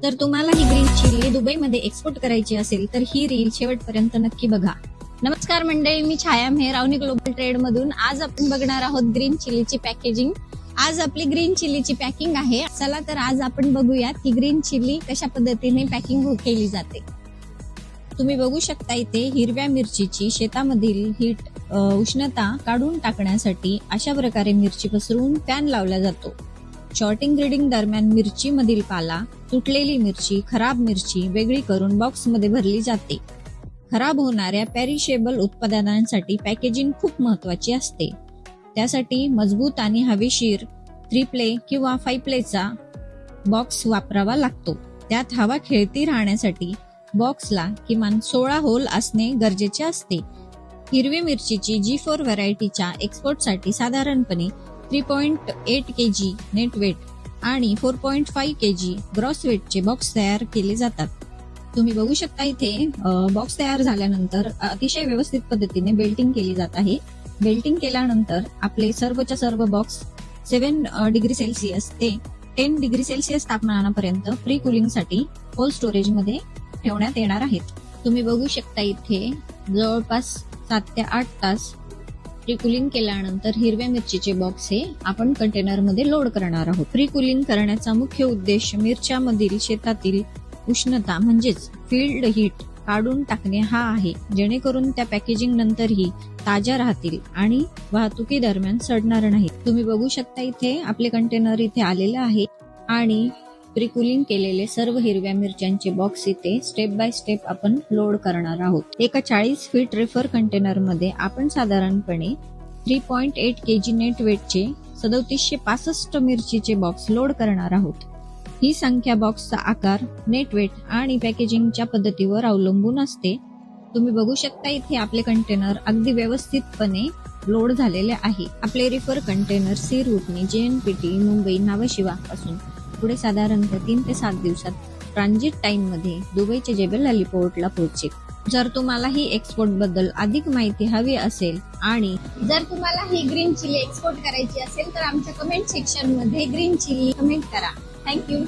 जर तुम्हाला ही green chilli दुबईमध्ये एक्सपोर्ट करायची असेल तर ही रील शेवटपर्यंत नक्की बघा. नमस्कार मंडळी, मी छाया मेहर, अवनी ग्लोबल ट्रेड मधून. आज आपण बघणार आहोत ग्रीन चिलीची पॅकेजिंग. आज आपली ग्रीन चिलीची पॅकिंग आहे. चला तर आज आपण बघूयात की ग्रीन चिली कशा पद्धतीने पॅकिंग केली जाते. तुम्ही बघू शकता इथे हिरव्या मिरचीची शेतामधील हीट उष्णता काढून टाकण्यासाठी अशा प्रकारे मिरची पसरून फॅन लावला जातो. शॉर्टिंग ग्रेडिंग दरम्यान मिरची मधील पाला, तुटलेली मिरची, खराब मिरची वेगळी करून बॉक्समध्ये भरली जाते. खराब होणाऱ्या पॅरिशेबल उत्पादनांसाठी पॅकेजिंग खूप महत्वाची असते. त्यासाठी मजबूत आणि हवेशीर 3 प्ले किंवा 5 प्लेचा बॉक्स वापरावा लागतो. त्यात हवा खेळती राहण्यासाठी बॉक्सला किमान 16 होल असणे गरजेचे असते. हिरवी मिरचीची G4 व्हरायटीच्या एक्सपोर्टसाठी साधारणपणे 3.8 kg नेट वेट आणि 4.5 kg ग्रॉस वेटचे बॉक्स तयार केले जातात. तुम्ही बघू शकता इथे बॉक्स तयार झाल्यानंतर अतिशय व्यवस्थित पद्धतीने बेल्टिंग केली जात आहे. बेल्टिंग केल्यानंतर आपले सर्वच्या सर्व बॉक्स 7 डिग्री सेल्सिअस ते 10 डिग्री सेल्सिअस तापमानापर्यंत प्री कुलिंग साठी कोल्ड स्टोरेज मध्ये ठेवण्यात येणार आहेत. तुम्ही बघू शकता इथे जवळपास 7 ते 8 तास प्री कुलिंग केल्यानंतर हिरव्या मिरचीचे बॉक्स हे आपण कंटेनर मध्ये लोड करणार आहोत. प्री कुलिंग करण्याचा मुख्य उद्देश मिरच्यामधील शेतातील उष्णता म्हणजेच फील्ड हीट काढून टाकणे हा आहे, जेणेकरून त्या पॅकेजिंग नंतरही ताज्या राहतील आणि वाहतुकी दरम्यान सडणार नाहीत. तुम्ही बघू शकता इथे आपले कंटेनर इथे आलेले आहे आणि प्री कुलिंग केलेले सर्व हिरव्या मिरच्यांचे बॉक्स इथे स्टेप बाय स्टेप आपण लोड करणार आहोत. एका 40 फीट रेफर कंटेनर मध्ये आपण साधारणपणे 3.8 kg नेट वेटचे 3765 मिरचीचे बॉक्स लोड करणार आहोत. ही संख्या बॉक्सचा आकार, नेट वेट आणि पॅकेजिंगच्या पद्धतीवर अवलंबून असते. तुम्ही बघू शकता इथे आपले कंटेनर अगदी व्यवस्थितपणे लोड झालेले आहे. आपले रेफर कंटेनर सी रूटने JNPT मुंबई नावाशिवा पासून पुढे साधारणतः 3 ते 7 दिवसात ट्रान्झिट टाइम मध्ये दुबईच्या जेबल अली पोर्टला पोहोचेल. जर तुम्हाला ही एक्सपोर्ट बद्दल अधिक माहिती हवी असेल आणि जर तुम्हाला ही ग्रीन चिली एक्सपोर्ट करायची असेल तर आमच्या कमेंट सेक्शन मध्ये ग्रीन चिली कमेंट करा. थँक्यू.